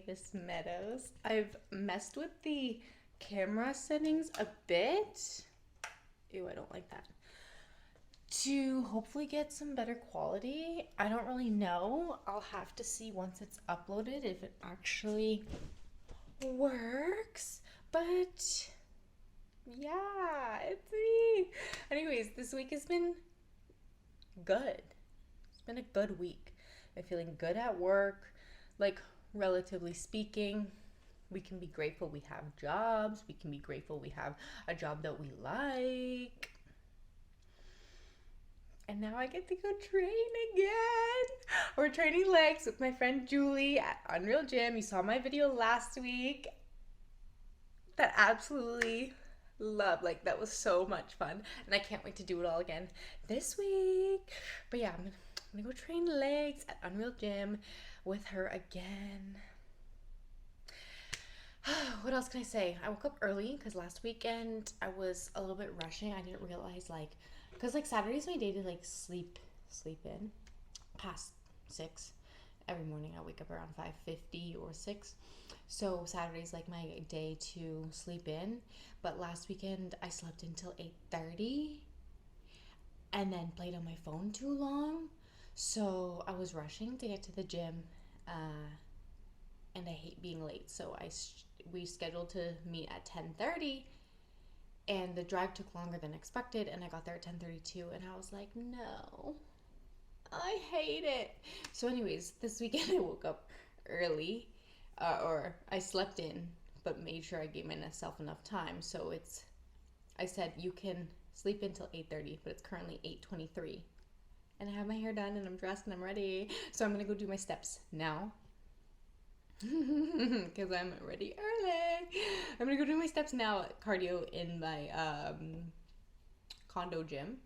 Davis Meadows. I've messed with the camera settings a bit. Ew, I don't like that. To hopefully get some better quality. I don't really know. I'll have to see once it's uploaded if it actually works. But yeah, it's me. Anyways, this week has been good. It's been a good week. I'm feeling good at work. Like, relatively speaking, we can be grateful we have jobs. We can be grateful we have a job that we like. And now I get to go train again. We're training legs with my friend Julie at Unreal Gym. You saw my video last week. That absolutely love. Like, that was so much fun. And I can't wait to do it all again this week. But yeah, I'm gonna go train legs at Unreal Gym with her again. What else can I say? I woke up early because last weekend I was a little bit rushing. I didn't realize, like, because like Saturday's my day to like sleep in past 6 every morning. I wake up around 5:50 or 6, so Saturday's like my day to sleep in. But last weekend I slept until 8:30 and then played on my phone too long, so I was rushing to get to the gym, and I hate being late, so we scheduled to meet at 10:30, and the drive took longer than expected, and I got there at 10:32, and I was like, no, I hate it. So anyways, this weekend I woke up early, or I slept in, but made sure I gave myself enough time. So I said you can sleep until 8:30, but it's currently 8:23, and I have my hair done, and I'm dressed, and I'm ready. So I'm gonna go do my steps now. Because I'm ready early. I'm gonna go do my steps now, cardio in my condo gym,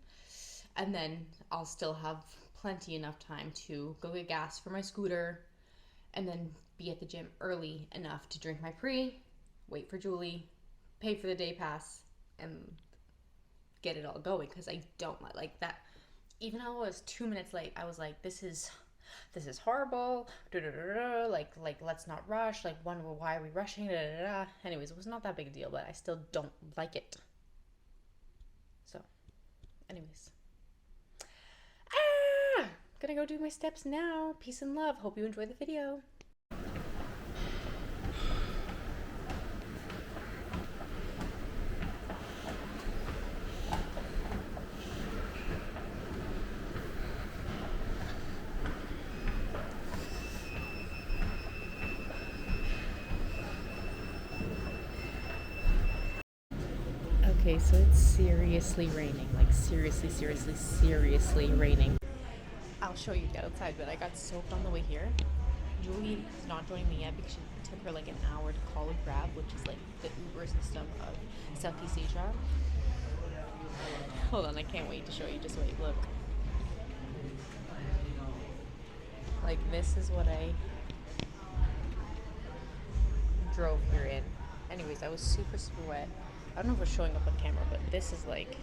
and then I'll still have plenty enough time to go get gas for my scooter, and then be at the gym early enough to drink my pre, wait for Julie, pay for the day pass, and get it all going. Because I don't like that. Even though I was 2 minutes late, I was like, this is horrible. Like let's not rush. Like, why are we rushing? Anyways, it was not that big a deal, but I still don't like it. So, anyways, gonna go do my steps now. Peace and love. Hope you enjoy the video. Okay, so it's seriously raining. Like, seriously raining. I'll show you the outside, but I got soaked on the way here. Julie is not joining me yet because it took her like an hour to call a Grab, which is like the Uber system of Southeast Asia. Hold on, I can't wait to show you. Just wait, look. Like, this is what I drove here in. Anyways, I was super wet. I don't know if it's showing up on camera, but this is like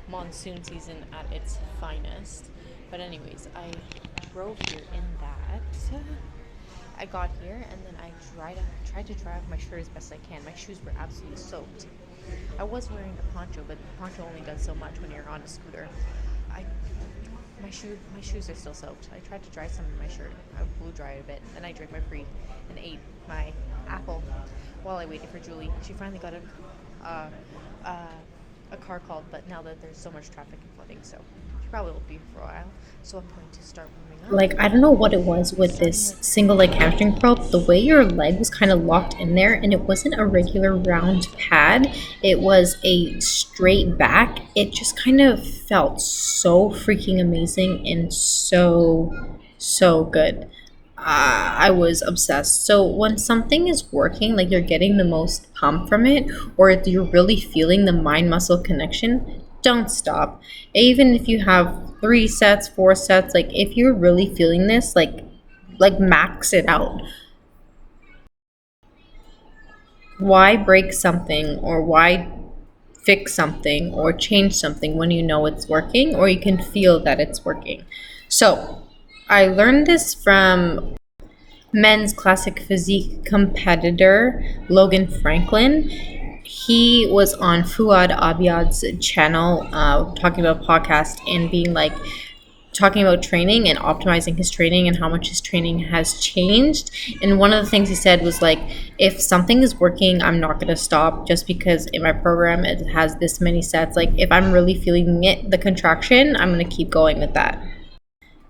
monsoon season at its finest. But anyways, I drove here in that. I got here, and then I tried to dry off my shirt as best I can. My shoes were absolutely soaked. I was wearing the poncho, but the poncho only does so much when you're on a scooter. My shoes are still soaked. I tried to dry some of my shirt. I blew dry it a bit. Then I drank my pre and ate my apple while I waited for Julie. She finally got a car called, but now that there's so much traffic and flooding, so she probably won't be here for a while. So I'm going to start warming up. Like, I don't know what it was with this single leg hamstring curl. The way your leg was kind of locked in there, and it wasn't a regular round pad, it was a straight back. It just kind of felt so freaking amazing and so good. I was obsessed. So when something is working, like you're getting the most pump from it, or if you're really feeling the mind muscle connection, don't stop. Even if you have 3 sets, 4 sets, like if you're really feeling this, like max it out. Why break something, or why fix something or change something when you know it's working, or you can feel that it's working? So I learned this from men's classic physique competitor Logan Franklin. He was on Fuad Abiad's channel talking about podcast and being like talking about training and optimizing his training and how much his training has changed. And one of the things he said was like, if something is working, I'm not going to stop just because in my program it has this many sets. Like if I'm really feeling it, the contraction, I'm going to keep going with that.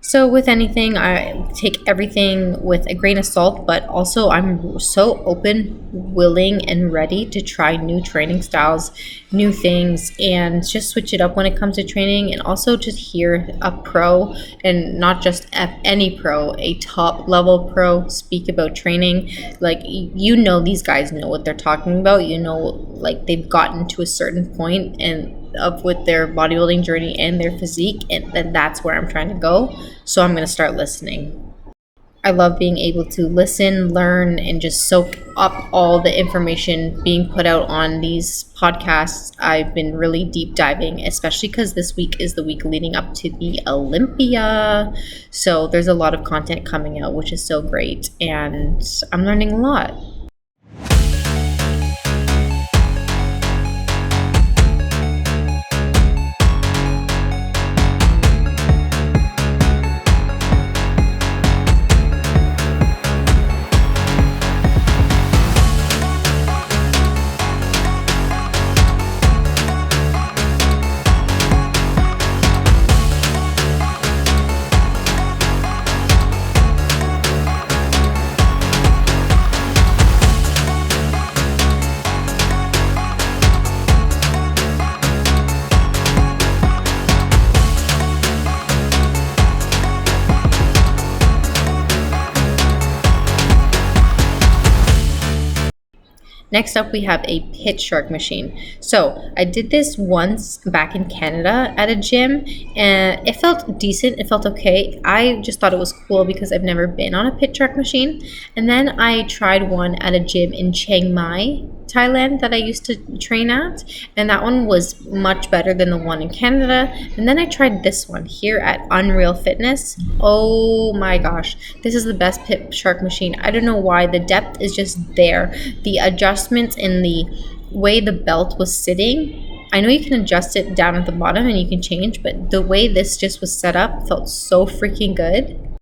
So with anything, I take everything with a grain of salt, but also I'm so open, willing, and ready to try new training styles, new things, and just switch it up when it comes to training. And also just hear a pro, and not just any pro, a top level pro speak about training. Like, you know, these guys know what they're talking about. You know, like they've gotten to a certain point and up with their bodybuilding journey and their physique, and then that's where I'm trying to go. So I'm going to start listening. I love being able to listen, learn, and just soak up all the information being put out on these podcasts. I've been really deep diving, especially because this week is the week leading up to the Olympia. So there's a lot of content coming out, which is so great, and I'm learning a lot. Next up, we have a pit shark machine. So I did this once back in Canada at a gym, and it felt decent. It felt okay. I just thought it was cool because I've never been on a pit shark machine. And then I tried one at a gym in Chiang Mai, Thailand, that I used to train at, and that one was much better than the one in Canada. And then I tried this one here at Unreal Fitness. Oh my gosh, this is the best pit shark machine. I don't know why. The depth is just there. The adjustments in the way the belt was sitting, I know you can adjust it down at the bottom and you can change, but the way this just was set up felt so freaking good.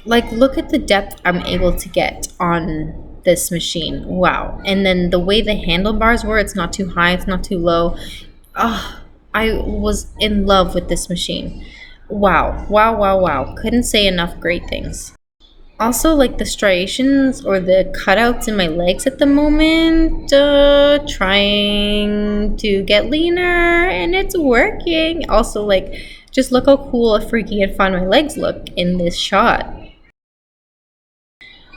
Like, look at the depth I'm able to get on this machine. Wow. And then the way the handlebars were, it's not too high, it's not too low. Oh, I was in love with this machine. Wow. Wow, wow, wow. Couldn't say enough great things. Also, like the striations or the cutouts in my legs at the moment, trying to get leaner, and it's working. Also, like, just look how cool, freaky, and fun my legs look in this shot.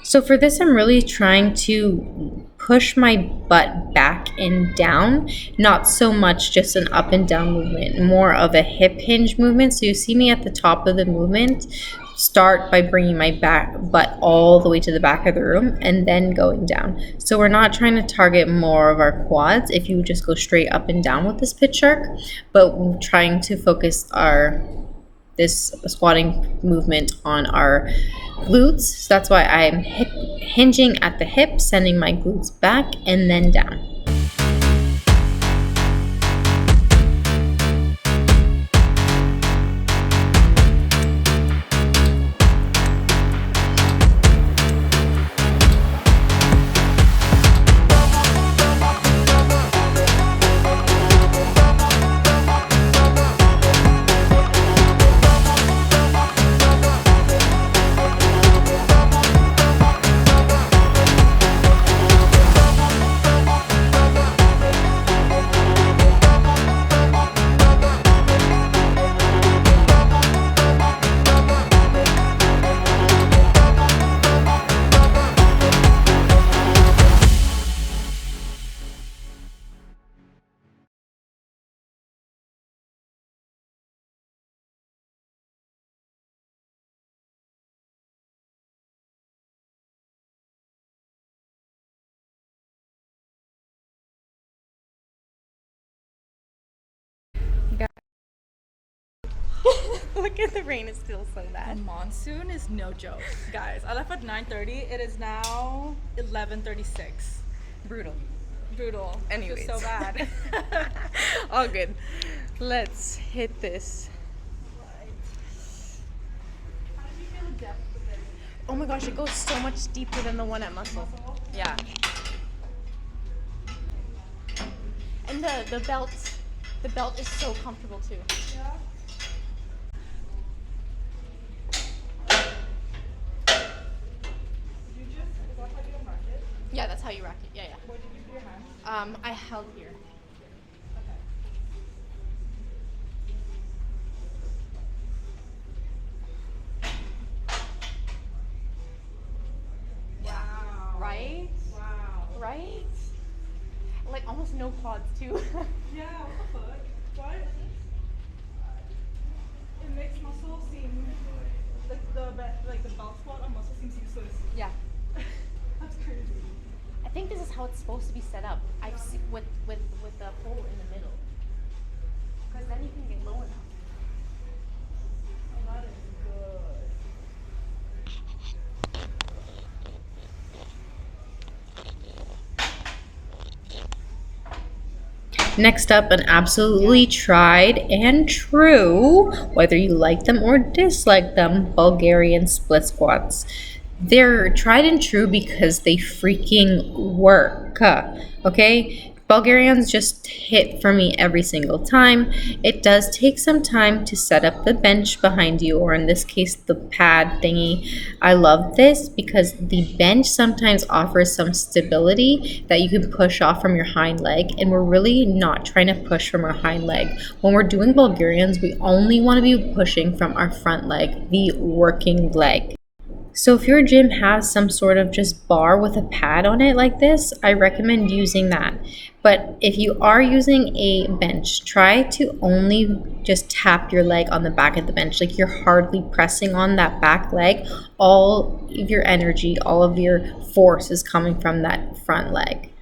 So for this, I'm really trying to push my butt back and down, not so much just an up and down movement, more of a hip hinge movement. So you see me at the top of the movement, start by bringing my butt all the way to the back of the room and then going down. So we're not trying to target more of our quads if you just go straight up and down with this pit shark, but we're trying to focus this squatting movement on our glutes. So that's why I'm hinging at the hip, sending my glutes back and then down. Look at the rain, it's still so The bad. monsoon is no joke, guys. I left at 9:30. It is now 11:36. Brutal. Brutal. Anyways. Feels so bad. All good. Let's hit this. How do you feel the depth of it? Oh my gosh, it goes so much deeper than the one at Muscle. Yeah. And the belt is so comfortable too. Yeah. Is that how you mark it? Yeah, that's how you rack it. Yeah, yeah. Where did you put your hand? I held here. Okay. Wow. Right? Wow. Right? Like almost no quads too. Yeah, what the fuck? What? It makes muscle seem like the belt squat on muscle seems useless. Yeah. That's crazy. I think this is how it's supposed to be set up. I've seen with the hole in the middle. Because then you can get low enough. Oh, that is good. Next up, an absolutely tried and true, whether you like them or dislike them, Bulgarian split squats. They're tried and true because they freaking work. Okay? Bulgarians just hit for me every single time. It does take some time to set up the bench behind you, or in this case, the pad thingy. I love this because the bench sometimes offers some stability that you can push off from your hind leg, and we're really not trying to push from our hind leg. When we're doing Bulgarians, we only want to be pushing from our front leg, the working leg. So if your gym has some sort of just bar with a pad on it like this, I recommend using that. But if you are using a bench, try to only just tap your leg on the back of the bench. Like you're hardly pressing on that back leg. All of your energy, all of your force is coming from that front leg.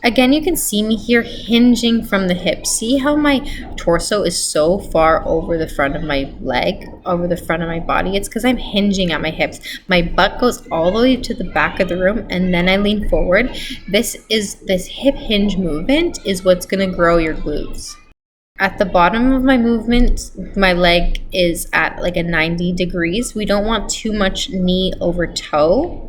Again, you can see me here hinging from the hip. See how my torso is so far over the front of my leg, over the front of my body? It's because I'm hinging at my hips. My butt goes all the way to the back of the room and then I lean forward. This hip hinge movement is what's going to grow your glutes. At the bottom of my movement, my leg is at like a 90 degrees. We don't want too much knee over toe.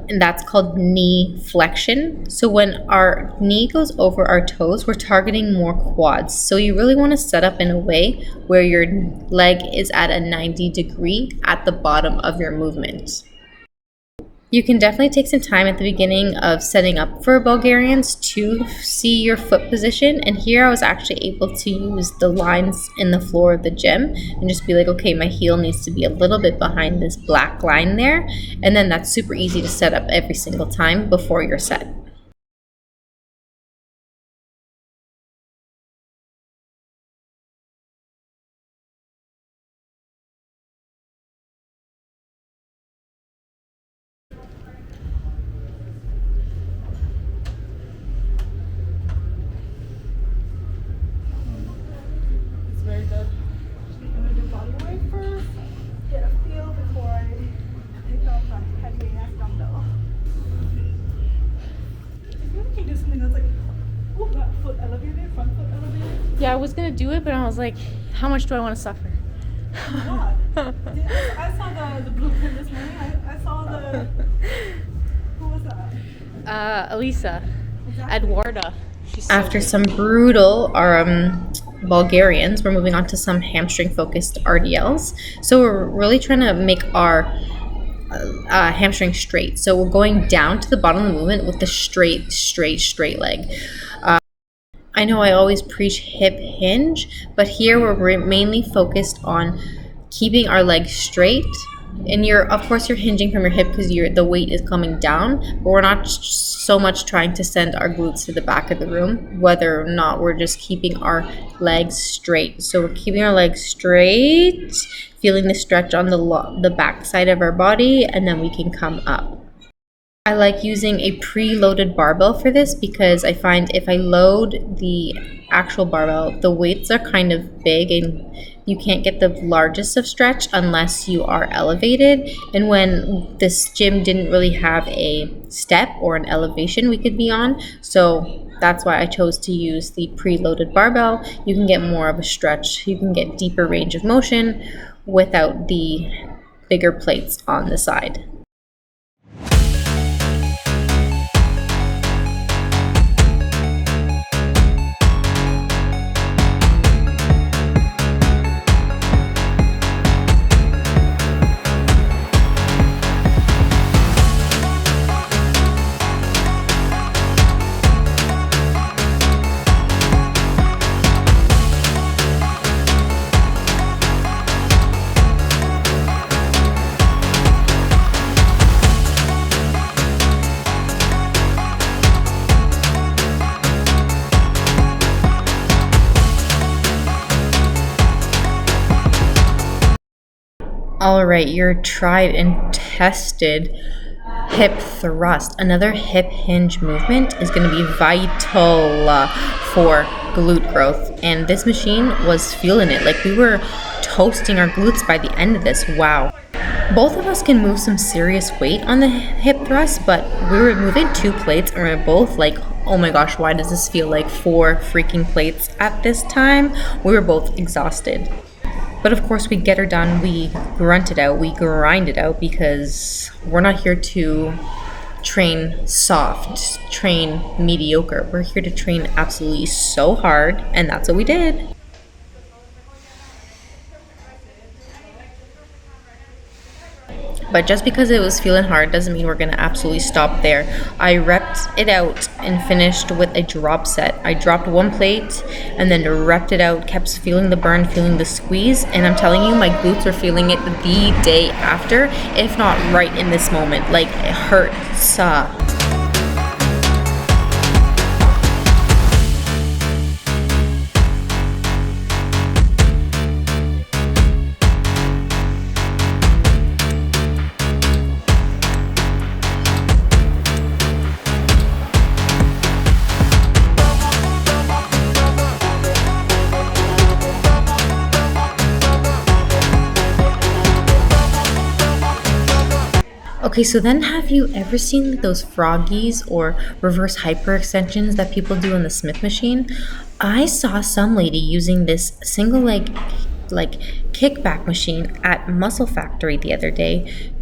And that's called knee flexion. So when our knee goes over our toes, we're targeting more quads. So you really want to set up in a way where your leg is at a 90 degree at the bottom of your movement. You can definitely take some time at the beginning of setting up for Bulgarians to see your foot position. And here I was actually able to use the lines in the floor of the gym and just be like, okay, my heel needs to be a little bit behind this black line there. And then that's super easy to set up every single time before your set. It's very good. I'm gonna do body weight first. Get a feel before I pick up my heavy ass dumbbell. If you can do something that's like, oh, that foot elevated, front foot elevated. Yeah, I was gonna do it, but I was like, how much do I want to suffer? What? I saw the blueprint this morning. I saw the. Who was that? Elisa, Exactly. Eduarda. She's so After good. some brutal Bulgarians, we're moving on to some hamstring focused RDLs. So we're really trying to make our hamstring straight. So we're going down to the bottom of the movement with the straight leg. I know I always preach hip hinge, but here we're mainly focused on keeping our legs straight. And of course you're hinging from your hip because the weight is coming down, but we're not so much trying to send our glutes to the back of the room, whether or not we're just keeping our legs straight. So we're keeping our legs straight, feeling the stretch on the back side of our body, and then we can come up. I like using a preloaded barbell for this because I find if I load the actual barbell, the weights are kind of big and you can't get the largest of stretch unless you are elevated. And when this gym didn't really have a step or an elevation we could be on, so that's why I chose to use the preloaded barbell. You can get more of a stretch, you can get deeper range of motion without the bigger plates on the side. All right, your tried and tested hip thrust. Another hip hinge movement is going to be vital for glute growth. And this machine was feeling it. Like we were toasting our glutes by the end of this. Wow. Both of us can move some serious weight on the hip thrust, but we were moving 2 plates and we were both like, oh my gosh, why does this feel like 4 freaking plates at this time? We were both exhausted. But of course, we get her done, we grunt it out, we grind it out because we're not here to train soft, train mediocre. We're here to train absolutely so hard, and that's what we did. But just because it was feeling hard doesn't mean we're going to absolutely stop there. I repped it out and finished with a drop set. I dropped 1 plate and then repped it out, kept feeling the burn, feeling the squeeze. And I'm telling you, my glutes were feeling it the day after, if not right in this moment. Like, it hurts. Okay, so then have you ever seen those froggies or reverse hyperextensions that people do on the Smith machine? I saw some lady using this single leg like kickback machine at Muscle Factory the other day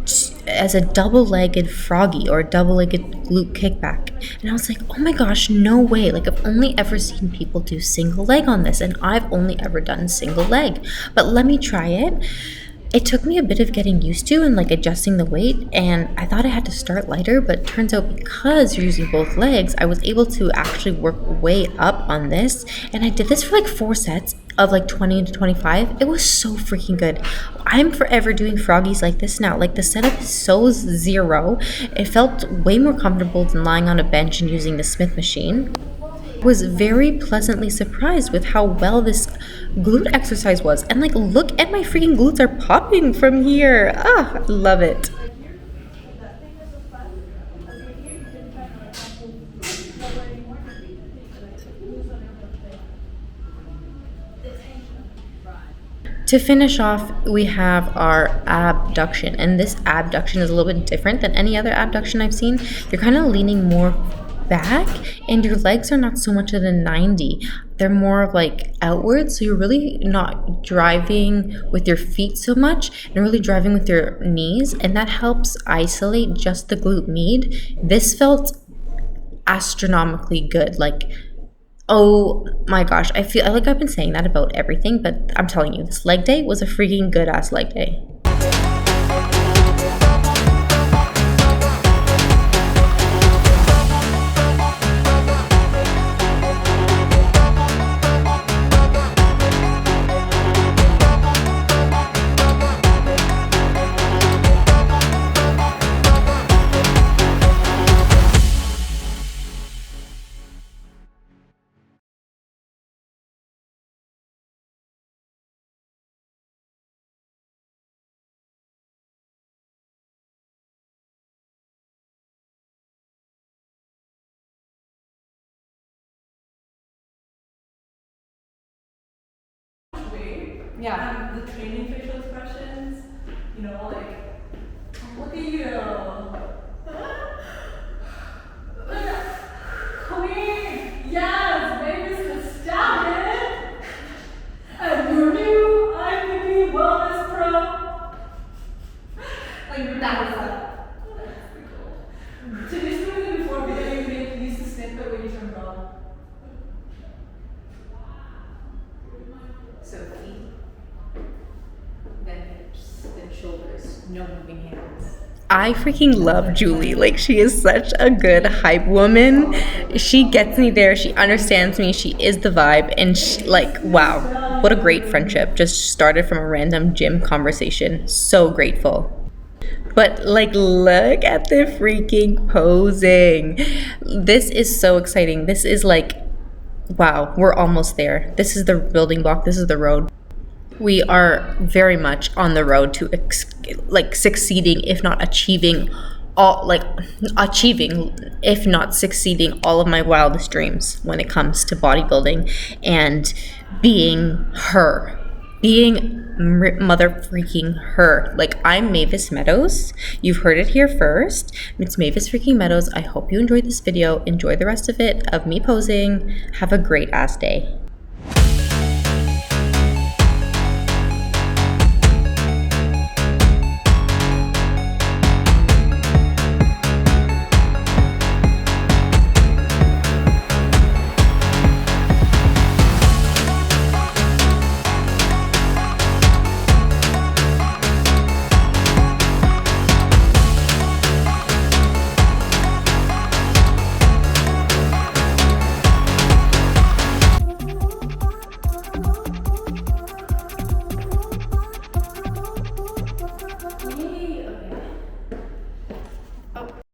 as a double-legged froggy or double-legged glute kickback. And I was like, oh my gosh, no way. Like, I've only ever seen people do single leg on this and I've only ever done single leg. But let me try it. It took me a bit of getting used to and like adjusting the weight, and I thought I had to start lighter, but turns out because you're using both legs, I was able to actually work way up on this, and I did this for like 4 sets of like 20 to 25. It was so freaking good. I'm forever doing froggies like this now. Like the setup is so zero. It felt way more comfortable than lying on a bench and using the Smith machine. Was very pleasantly surprised with how well this glute exercise was. And like, look at my freaking glutes are popping from here. Ah, I love it. To finish off, we have our abduction, and this abduction is a little bit different than any other abduction I've seen. You're kind of leaning more back, and your legs are not so much at a 90. They're more of like outwards, so you're really not driving with your feet so much, and really driving with your knees, and that helps isolate just the glute med. This felt astronomically good. Like, oh my gosh, I feel like I've been saying that about everything, but I'm telling you, this leg day was a freaking good ass leg day. shape. Yeah. And the training facial expressions, you know, like, look at you. Queen! Yes! Vegas is stallion! And your new IPP Wellness Pro. Like, that was that. To this movie before video, you made use the snippet where you turn brown. So feet, then hips, then shoulders, no moving hands. I freaking love Julie. Like, she is such a good hype woman. She gets me there. She understands me. She is the vibe. And she, like, wow, what a great friendship. Just started from a random gym conversation. So grateful. But, like, look at the freaking posing. This is so exciting. This is like, wow, we're almost there. This is the building block. This is the road. We are very much on the road to succeeding, if not achieving if not succeeding all of my wildest dreams when it comes to bodybuilding and being her, mother freaking her. Like, I'm Mavis Meadows. You've heard it here first. It's Mavis freaking Meadows. I hope you enjoyed this video. Enjoy the rest of it of me posing. Have a great ass day.